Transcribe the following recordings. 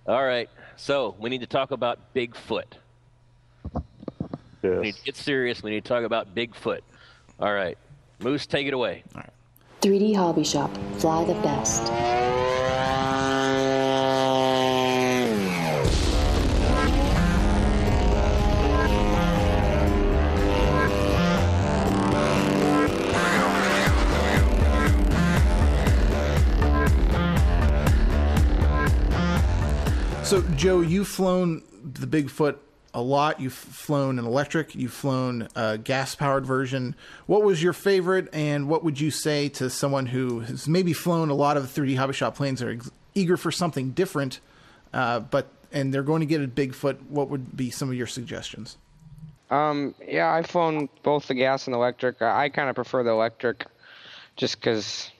All right, so we need to talk about Bigfoot. Yes. We need to get serious. We need to talk about Bigfoot. All right, Moose, take it away. All right. 3D Hobby Shop. Fly the best. So, Joe, you've flown the Bigfoot a lot. You've flown an electric. You've flown a gas-powered version. What was your favorite, and what would you say to someone who has maybe flown a lot of 3D Hobby Shop planes and are eager for something different, and they're going to get a Bigfoot? What would be some of your suggestions? Yeah, I've flown both the gas and the electric. I kind of prefer the electric just because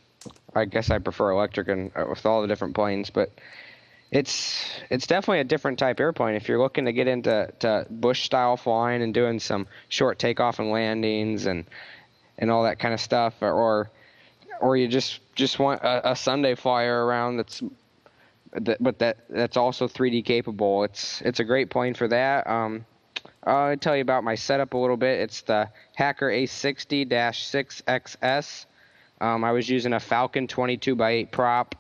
I guess I prefer electric and with all the different planes, but it's definitely a different type airplane. If you're looking to get into bush style flying and doing some short takeoff and landings and all that kind of stuff, or you just want a Sunday flyer around that's also 3D capable. It's a great plane for that. I'll tell you about my setup a little bit. It's the Hacker A60-6XS. I was using a Falcon 22x8 prop,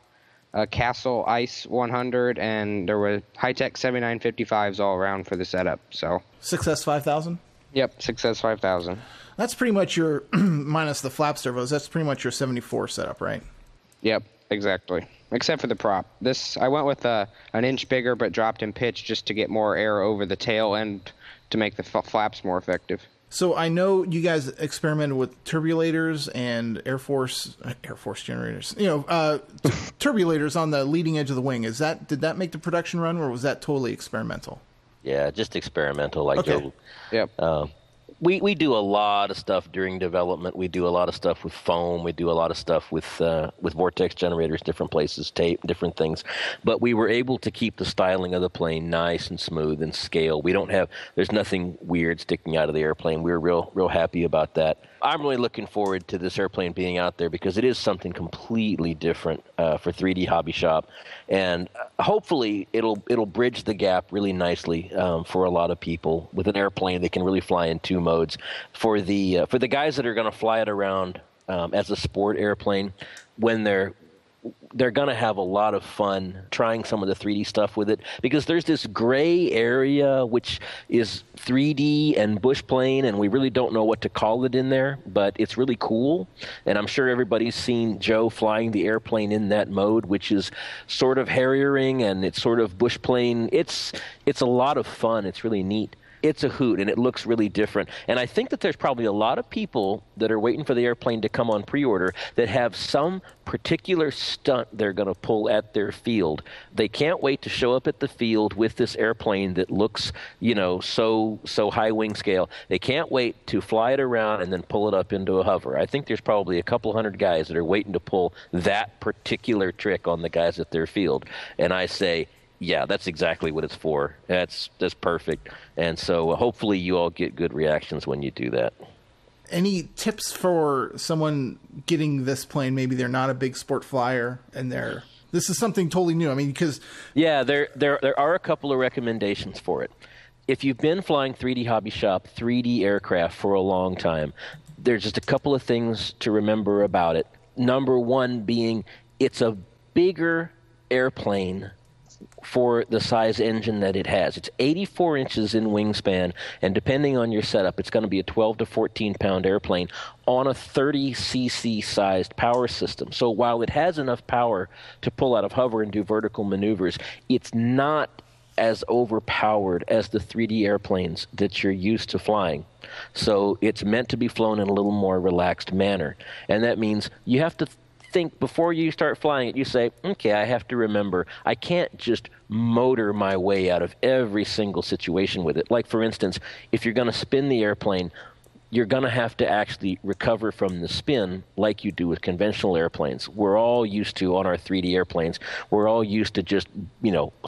a Castle Ice 100, and there were high-tech 7955s all around for the setup. So 6S5000? Yep, 6S5000. That's pretty much your, minus the flap servos, that's pretty much your 74 setup, right? Yep, exactly. Except for the prop. I went with an inch bigger but dropped in pitch just to get more air over the tail and to make the flaps more effective. So I know you guys experimented with turbulators and Air Force generators. Turbulators on the leading edge of the wing. Did that make the production run, or was that totally experimental? Yeah, just experimental, like Okay. Joe. Yep. We do a lot of stuff during development. We do a lot of stuff with foam. We do a lot of stuff with vortex generators, different places, tape, different things. But we were able to keep the styling of the plane nice and smooth and scale. There's nothing weird sticking out of the airplane. We were real happy about that. I'm really looking forward to this airplane being out there because it is something completely different for 3D Hobby Shop, and hopefully it'll bridge the gap really nicely for a lot of people with an airplane that can really fly in two modes. For the guys that are going to fly it around as a sport airplane, when they're going to have a lot of fun trying some of the 3D stuff with it, because there's this gray area which is 3D and Bushplane, and we really don't know what to call it in there, but it's really cool. And I'm sure everybody's seen Joe flying the airplane in that mode, which is sort of Harriering and it's sort of Bushplane. It's a lot of fun. It's really neat. It's a hoot, and it looks really different. And I think that there's probably a lot of people that are waiting for the airplane to come on pre-order that have some particular stunt they're going to pull at their field. They can't wait to show up at the field with this airplane that looks, so high wing scale. They can't wait to fly it around and then pull it up into a hover. I think there's probably a couple hundred guys that are waiting to pull that particular trick on the guys at their field. And I say, yeah, that's exactly what it's for. That's perfect. And so hopefully you all get good reactions when you do that. Any tips for someone getting this plane? Maybe they're not a big sport flyer, and this is something totally new. I mean, because there are a couple of recommendations for it. If you've been flying 3D Hobby Shop 3D aircraft for a long time, there's just a couple of things to remember about it. Number one being, it's a bigger airplane for the size engine that it has. It's 84 inches in wingspan, and depending on your setup, it's going to be a 12 to 14-pound airplane on a 30cc sized power system. So while it has enough power to pull out of hover and do vertical maneuvers, it's not as overpowered as the 3D airplanes that you're used to flying. So it's meant to be flown in a little more relaxed manner. And that means you have to think before you start flying it, you say, okay, I have to remember, I can't just motor my way out of every single situation with it. Like, for instance, if you're going to spin the airplane, you're going to have to actually recover from the spin like you do with conventional airplanes. We're all used to, on our 3D airplanes, we're all used to just,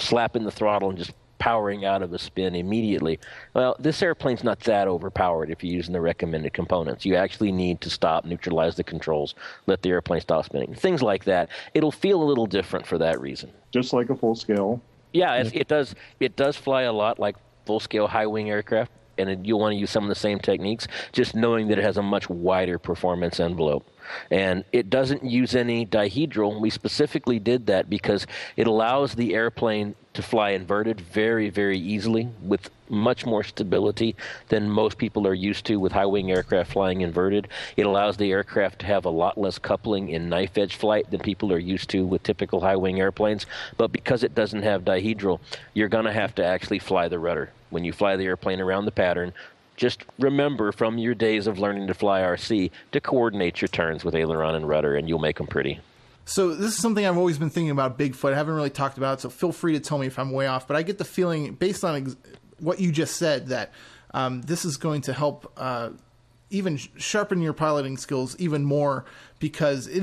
slapping the throttle and just powering out of a spin immediately. Well, this airplane's not that overpowered if you're using the recommended components. You actually need to stop, neutralize the controls, let the airplane stop spinning. Things like that. It'll feel a little different for that reason. Just like a full-scale Yeah, it does. It does fly a lot like full-scale high-wing aircraft, and you'll want to use some of the same techniques, just knowing that it has a much wider performance envelope. And it doesn't use any dihedral. We specifically did that because it allows the airplane to fly inverted very, very easily with much more stability than most people are used to with high-wing aircraft flying inverted. It allows the aircraft to have a lot less coupling in knife-edge flight than people are used to with typical high-wing airplanes. But because it doesn't have dihedral, you're going to have to actually fly the rudder. When you fly the airplane around the pattern, just remember from your days of learning to fly RC to coordinate your turns with aileron and rudder, and you'll make them pretty. So this is something I've always been thinking about Bigfoot. I haven't really talked about it, so feel free to tell me if I'm way off. But I get the feeling, based on what you just said, that this is going to help even sharpen your piloting skills even more, because it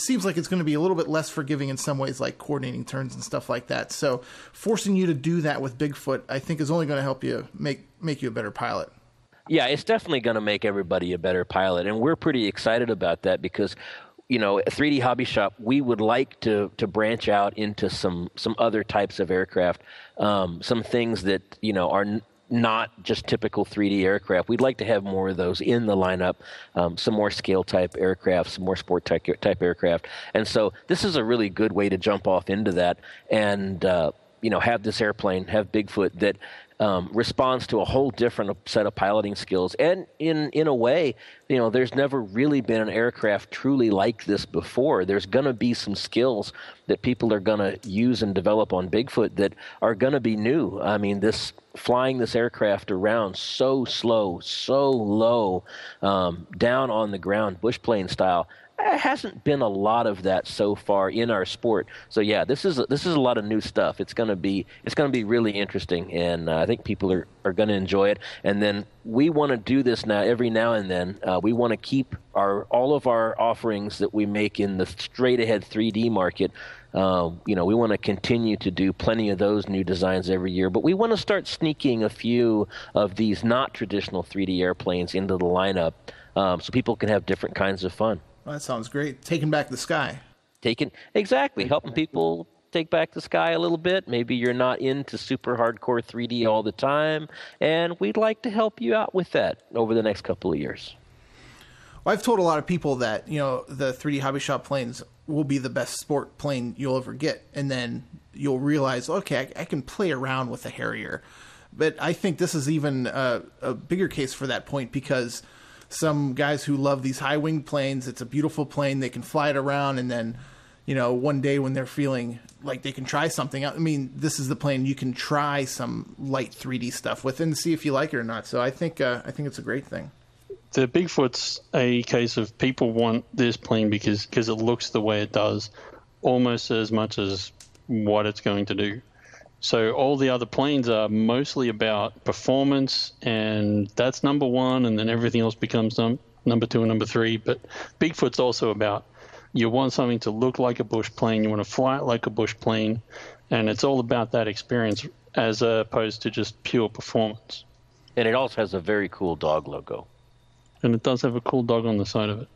seems like it's going to be a little bit less forgiving in some ways, like coordinating turns and stuff like that. So forcing you to do that with Bigfoot, I think, is only going to help you make you a better pilot. Yeah, it's definitely going to make everybody a better pilot, and we're pretty excited about that because, you know, at 3D Hobby Shop, we would like to branch out into some other types of aircraft, some things that, you know, are not just typical 3D aircraft. We'd like to have more of those in the lineup, some more scale type aircraft, some more sport type aircraft. And so this is a really good way to jump off into that and, you know, have this airplane, have Bigfoot that responds to a whole different set of piloting skills. And in a way, you know, there's never really been an aircraft truly like this before. There's going to be some skills that people are going to use and develop on Bigfoot that are going to be new. I mean, flying this aircraft around so slow, so low, down on the ground, bushplane style, there hasn't been a lot of that so far in our sport. So yeah, this is a lot of new stuff. It's going to be really interesting, and I think people are going to enjoy it. And then we want to do this now every now and then. We want to keep all of our offerings that we make in the straight ahead 3D market. You know, we want to continue to do plenty of those new designs every year, but we want to start sneaking a few of these not traditional 3D airplanes into the lineup, so people can have different kinds of fun. Well, that sounds great. Taking back the sky. Helping people take back the sky a little bit. Maybe you're not into super hardcore 3D all the time, and we'd like to help you out with that over the next couple of years. Well, I've told a lot of people that, you know, the 3D Hobby Shop planes will be the best sport plane you'll ever get, and then you'll realize, okay, I can play around with a Harrier. But I think this is even a bigger case for that point, because some guys who love these high-wing planes, it's a beautiful plane, they can fly it around, and then, you know, one day when they're feeling like they can try something out, I mean, this is the plane you can try some light 3D stuff with and see if you like it or not. So I think it's a great thing. The Bigfoot's a case of people want this plane because it looks the way it does, almost as much as what it's going to do. So all the other planes are mostly about performance, and that's number one, and then everything else becomes number two and number three. But Bigfoot's also about, you want something to look like a bush plane, you want to fly it like a bush plane, and it's all about that experience as opposed to just pure performance. And it also has a very cool dog logo. And it does have a cool dog on the side of it.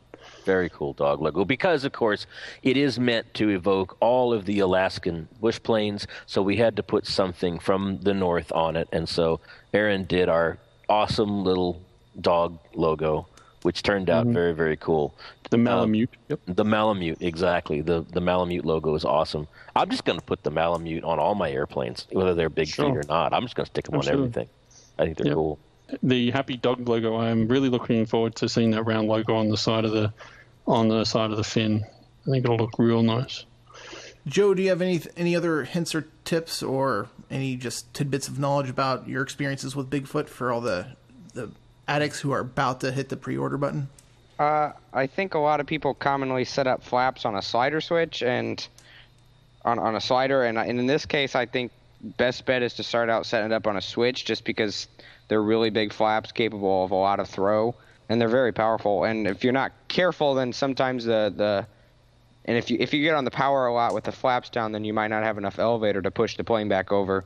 Very cool dog logo, because, of course, it is meant to evoke all of the Alaskan bush planes, so we had to put something from the north on it. And so Aaron did our awesome little dog logo, which turned out very, very cool. The Malamute. Yep. The Malamute, exactly. The Malamute logo is awesome. I'm just going to put the Malamute on all my airplanes, whether they're big feet or not. I'm just going to stick them on everything. I think they're cool. The happy dog logo, I'm really looking forward to seeing that round logo on the side of the fin. I think it'll look real nice. Joe, do you have any other hints or tips or any just tidbits of knowledge about your experiences with Bigfoot for all the addicts who are about to hit the pre-order button? I think a lot of people commonly set up flaps on a slider switch and on a slider, and in this case, I think best bet is to start out setting it up on a switch, just because they're really big flaps capable of a lot of throw, and they're very powerful. And if you're not careful, then sometimes and if you get on the power a lot with the flaps down, then you might not have enough elevator to push the plane back over.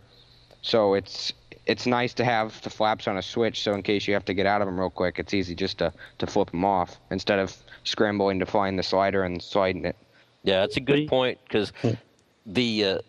So it's nice to have the flaps on a switch, so in case you have to get out of them real quick, it's easy just to flip them off instead of scrambling to find the slider and sliding it. Yeah, that's a good point, because the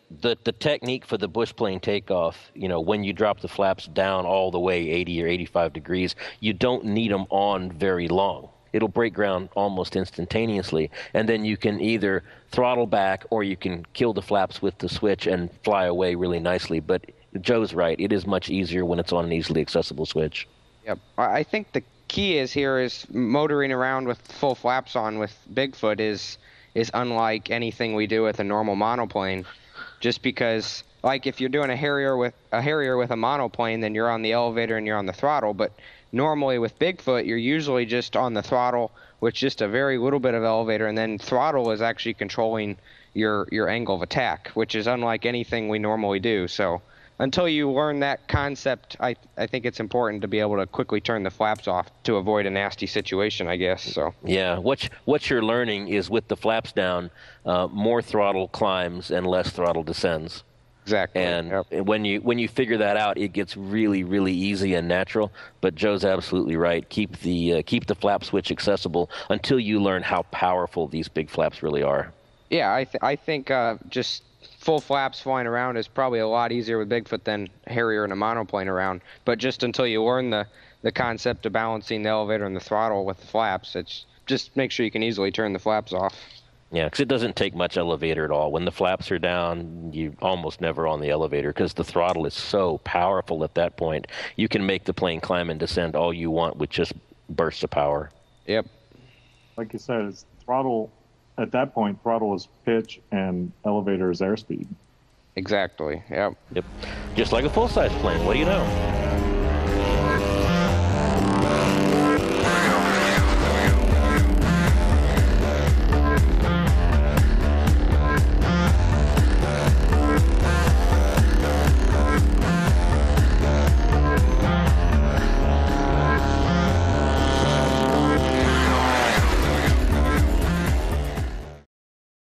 technique for the Bushplane takeoff, when you drop the flaps down all the way 80 or 85 degrees, you don't need them on very long. It'll break ground almost instantaneously, and then you can either throttle back or you can kill the flaps with the switch and fly away really nicely. But Joe's right. It is much easier when it's on an easily accessible switch. Yep. I think the key is motoring around with full flaps on with Bigfoot is unlike anything we do with a normal monoplane, just because, like, if you're doing a Harrier with a monoplane, then you're on the elevator and you're on the throttle. But normally with Bigfoot, you're usually just on the throttle with just a very little bit of elevator, and then throttle is actually controlling your angle of attack, which is unlike anything we normally do. So until you learn that concept, I think it's important to be able to quickly turn the flaps off to avoid a nasty situation, I guess. So yeah, what you're learning is with the flaps down, more throttle climbs and less throttle descends. Exactly. And yep. when you figure that out, it gets really, really easy and natural. But Joe's absolutely right. Keep the flap switch accessible until you learn how powerful these big flaps really are. Yeah, I think just full flaps flying around is probably a lot easier with Bigfoot than Harrier and a monoplane around. But just until you learn the concept of balancing the elevator and the throttle with the flaps, it's just make sure you can easily turn the flaps off. Yeah, because it doesn't take much elevator at all. When the flaps are down, you're almost never on the elevator because the throttle is so powerful at that point. You can make the plane climb and descend all you want with just bursts of power. Yep. Like you said, it's throttle. At that point, throttle is pitch and elevator is airspeed. Exactly. Yep. Just like a full-size plane. What do you know?